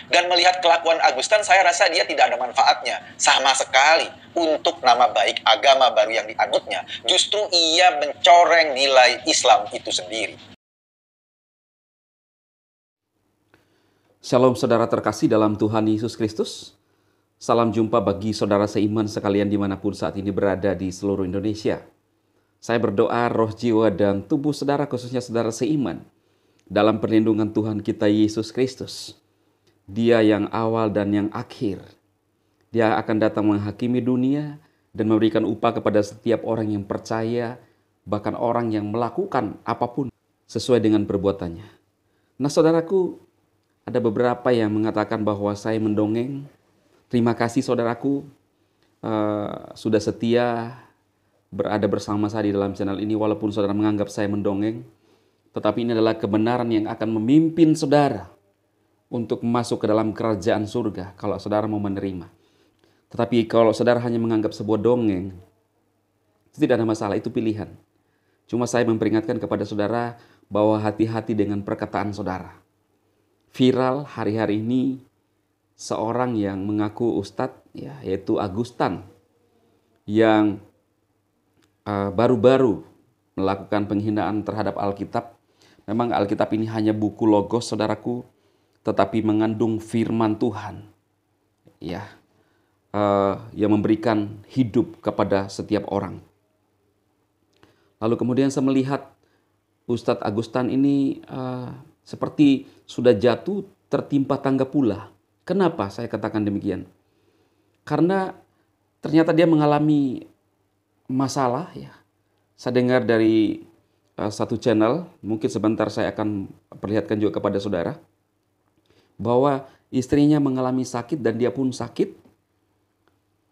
Dan melihat kelakuan Agustan, saya rasa dia tidak ada manfaatnya sama sekali untuk nama baik agama baru yang dianutnya. Justru ia mencoreng nilai Islam itu sendiri. Shalom saudara terkasih dalam Tuhan Yesus Kristus. Salam jumpa bagi saudara seiman sekalian dimanapun saat ini berada di seluruh Indonesia. Saya berdoa roh, jiwa, dan tubuh saudara, khususnya saudara seiman, dalam perlindungan Tuhan kita Yesus Kristus. Dia yang awal dan yang akhir. Dia akan datang menghakimi dunia dan memberikan upah kepada setiap orang yang percaya, bahkan orang yang melakukan apapun sesuai dengan perbuatannya. Nah saudaraku, ada beberapa yang mengatakan bahwa saya mendongeng. Terima kasih saudaraku, sudah setia berada bersama saya di dalam channel ini. Walaupun saudara menganggap saya mendongeng, tetapi ini adalah kebenaran yang akan memimpin saudara untuk masuk ke dalam kerajaan surga kalau saudara mau menerima. Tetapi kalau saudara hanya menganggap sebuah dongeng, itu tidak ada masalah, itu pilihan. Cuma saya memperingatkan kepada saudara bahwa hati-hati dengan perkataan saudara. Viral hari-hari ini seorang yang mengaku ustadz, ya, yaitu Agustan, yang baru-baru melakukan penghinaan terhadap Alkitab. Memang Alkitab ini hanya buku logos saudaraku, tetapi mengandung firman Tuhan, ya, yang memberikan hidup kepada setiap orang. Lalu kemudian saya melihat Ustadz Agustan ini seperti sudah jatuh tertimpa tangga pula. Kenapa saya katakan demikian? Karena ternyata dia mengalami masalah, ya. Saya dengar dari satu channel, mungkin sebentar saya akan perlihatkan juga kepada saudara, bahwa istrinya mengalami sakit dan dia pun sakit.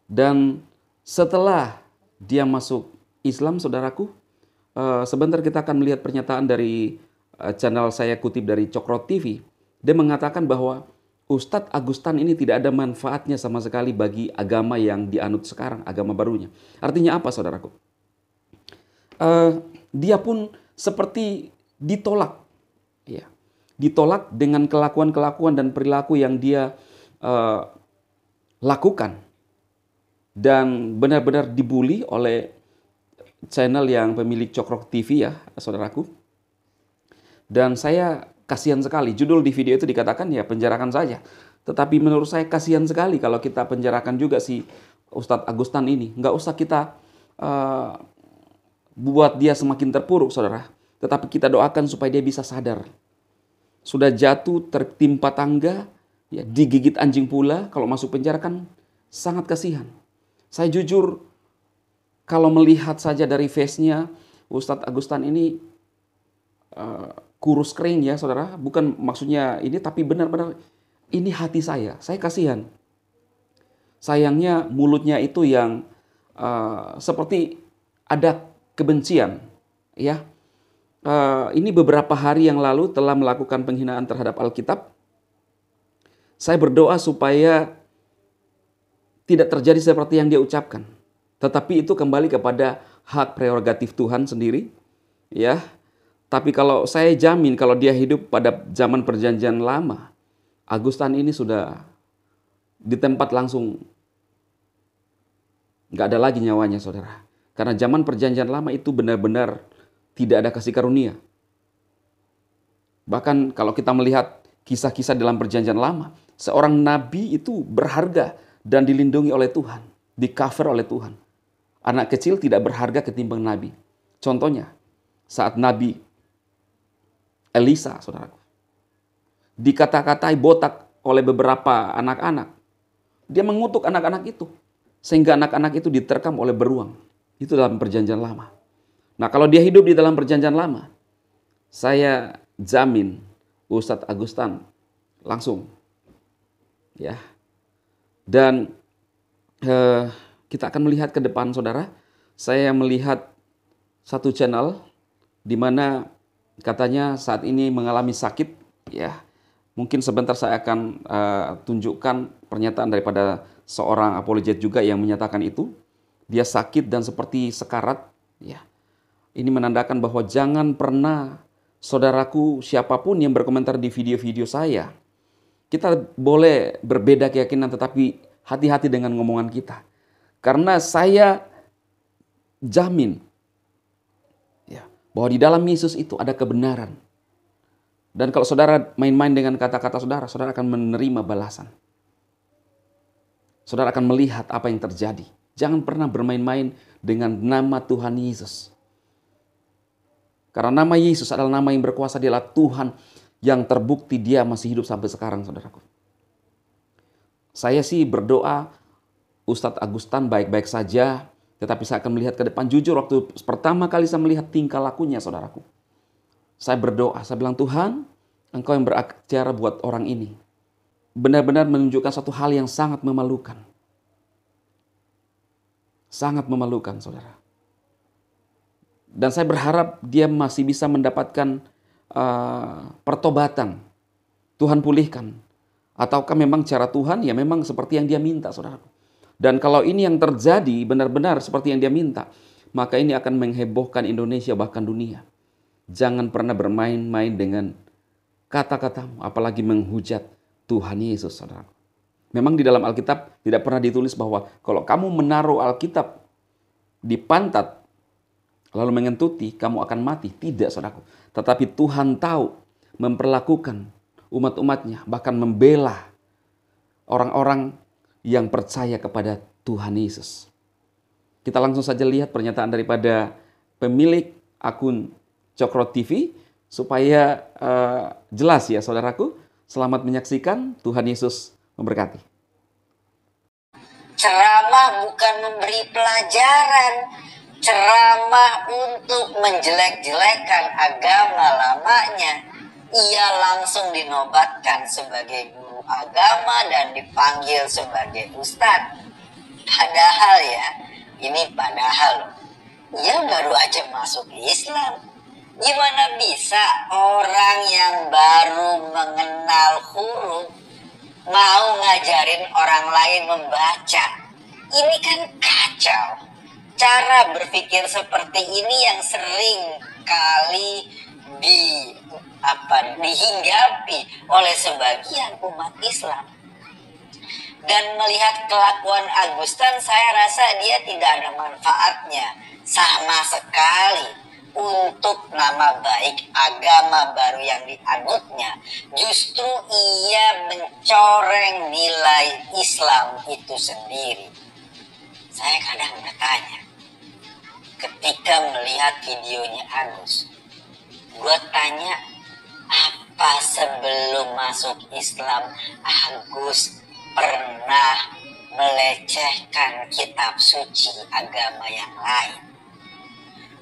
Dan setelah dia masuk Islam, saudaraku, sebentar kita akan melihat pernyataan dari channel saya kutip dari Cokro TV. Dia mengatakan bahwa Ustadz Agustan ini tidak ada manfaatnya sama sekali bagi agama yang dianut sekarang, agama barunya. Artinya apa saudaraku? Dia pun seperti ditolak, ya. Ditolak dengan kelakuan-kelakuan dan perilaku yang dia lakukan. Dan benar-benar dibully oleh channel yang pemilik Cokro TV, ya saudaraku. Dan saya kasihan sekali, judul di video itu dikatakan ya penjarakan saja. Tetapi menurut saya kasihan sekali kalau kita penjarakan juga si Ustadz Agustan ini. Nggak usah kita buat dia semakin terpuruk saudara. Tetapi kita doakan supaya dia bisa sadar. Sudah jatuh tertimpa tangga, ya, digigit anjing pula, kalau masuk penjara kan sangat kasihan. Saya jujur kalau melihat saja dari face-nya Ustadz Agustan ini kurus kering, ya saudara. Bukan maksudnya ini, tapi benar-benar ini hati saya. Saya kasihan. Sayangnya mulutnya itu yang seperti ada kebencian, ya. Ini beberapa hari yang lalu telah melakukan penghinaan terhadap Alkitab. Saya berdoa supaya tidak terjadi seperti yang dia ucapkan. Tetapi itu kembali kepada hak prerogatif Tuhan sendiri, ya. Tapi kalau saya jamin kalau dia hidup pada zaman perjanjian lama, Agustan ini sudah di tempat langsung nggak ada lagi nyawanya saudara. Karena zaman perjanjian lama itu benar-benar tidak ada kasih karunia. Bahkan kalau kita melihat kisah-kisah dalam perjanjian lama, seorang nabi itu berharga dan dilindungi oleh Tuhan, di cover oleh Tuhan. Anak kecil tidak berharga ketimbang nabi. Contohnya saat Nabi Elisa, saudaraku, dikata-katai botak oleh beberapa anak-anak. Dia mengutuk anak-anak itu. Sehingga anak-anak itu diterkam oleh beruang. Itu dalam perjanjian lama. Nah kalau dia hidup di dalam perjanjian lama, saya jamin Ustadz Agustan langsung. Ya. Dan kita akan melihat ke depan saudara. Saya melihat satu channel di mana katanya saat ini mengalami sakit, ya. Mungkin sebentar saya akan tunjukkan pernyataan daripada seorang apologet juga yang menyatakan itu. Dia sakit dan seperti sekarat, ya. Ini menandakan bahwa jangan pernah saudaraku, siapapun yang berkomentar di video-video saya, Kita boleh berbeda keyakinan, tetapi hati-hati dengan ngomongan kita. Karena saya jamin ya, bahwa di dalam Yesus itu ada kebenaran. Dan kalau saudara main-main dengan kata-kata saudara, saudara akan menerima balasan. Saudara akan melihat apa yang terjadi. Jangan pernah bermain-main dengan nama Tuhan Yesus. Karena nama Yesus adalah nama yang berkuasa, dialah Tuhan yang terbukti dia masih hidup sampai sekarang, saudaraku. Saya sih berdoa Ustadz Agustan baik-baik saja, tetapi saya akan melihat ke depan. Jujur, waktu pertama kali saya melihat tingkah lakunya, saudaraku, saya berdoa, saya bilang, Tuhan, Engkau yang beracara buat orang ini. Benar-benar menunjukkan satu hal yang sangat memalukan. Sangat memalukan, saudara. Dan saya berharap dia masih bisa mendapatkan pertobatan. Tuhan pulihkan. Ataukah memang cara Tuhan ya memang seperti yang dia minta, saudaraku. Dan kalau ini yang terjadi benar-benar seperti yang dia minta, maka ini akan menghebohkan Indonesia bahkan dunia. Jangan pernah bermain-main dengan kata-katamu, apalagi menghujat Tuhan Yesus, saudaraku. Memang di dalam Alkitab tidak pernah ditulis bahwa kalau kamu menaruh Alkitab di pantat lalu mengentuti, kamu akan mati. Tidak, saudaraku. Tetapi Tuhan tahu memperlakukan umat-umatnya, bahkan membela orang-orang yang percaya kepada Tuhan Yesus. Kita langsung saja lihat pernyataan daripada pemilik akun Cokro TV supaya jelas ya, saudaraku. Selamat menyaksikan. Tuhan Yesus memberkati. Ceramah bukan memberi pelajaran, ceramah untuk menjelek-jelekan agama lamanya. Ia langsung dinobatkan sebagai guru agama dan dipanggil sebagai ustadz. Padahal ya, ini padahal ia baru aja masuk Islam. Gimana bisa orang yang baru mengenal huruf mau ngajarin orang lain membaca? Ini kan kacau. Cara berpikir seperti ini yang sering kali dihinggapi oleh sebagian umat Islam. Dan melihat kelakuan Agustan, saya rasa dia tidak ada manfaatnya sama sekali untuk nama baik agama baru yang dianutnya. Justru ia mencoreng nilai Islam itu sendiri. Saya kadang bertanya, ketika melihat videonya Agus, gue tanya, apa sebelum masuk Islam Agus pernah melecehkan kitab suci agama yang lain?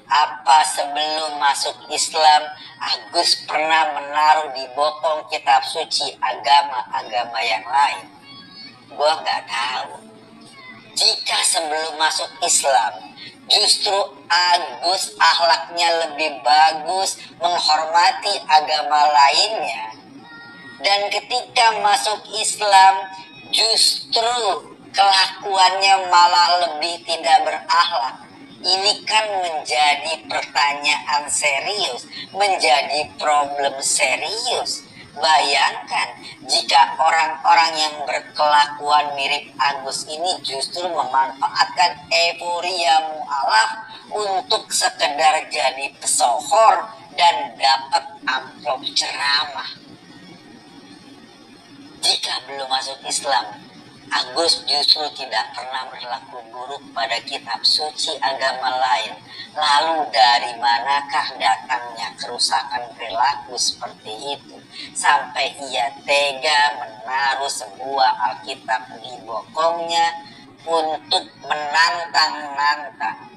Apa sebelum masuk Islam Agus pernah menaruh di bokong kitab suci agama-agama yang lain? Gue nggak tahu. Jika sebelum masuk Islam justru Agus akhlaknya lebih bagus, menghormati agama lainnya, dan ketika masuk Islam justru kelakuannya malah lebih tidak berakhlak, ini kan menjadi pertanyaan serius, menjadi problem serius. Bayangkan jika orang-orang yang berkelakuan mirip Agus ini justru memanfaatkan euforia mu'alaf untuk sekedar jadi pesohor dan dapat amplop ceramah. Jika belum masuk Islam, Agus justru tidak pernah berlaku buruk pada kitab suci agama lain. Lalu dari manakah datangnya kerusakan perilaku seperti itu, sampai ia tega menaruh sebuah Alkitab di bokongnya untuk menantang-nantang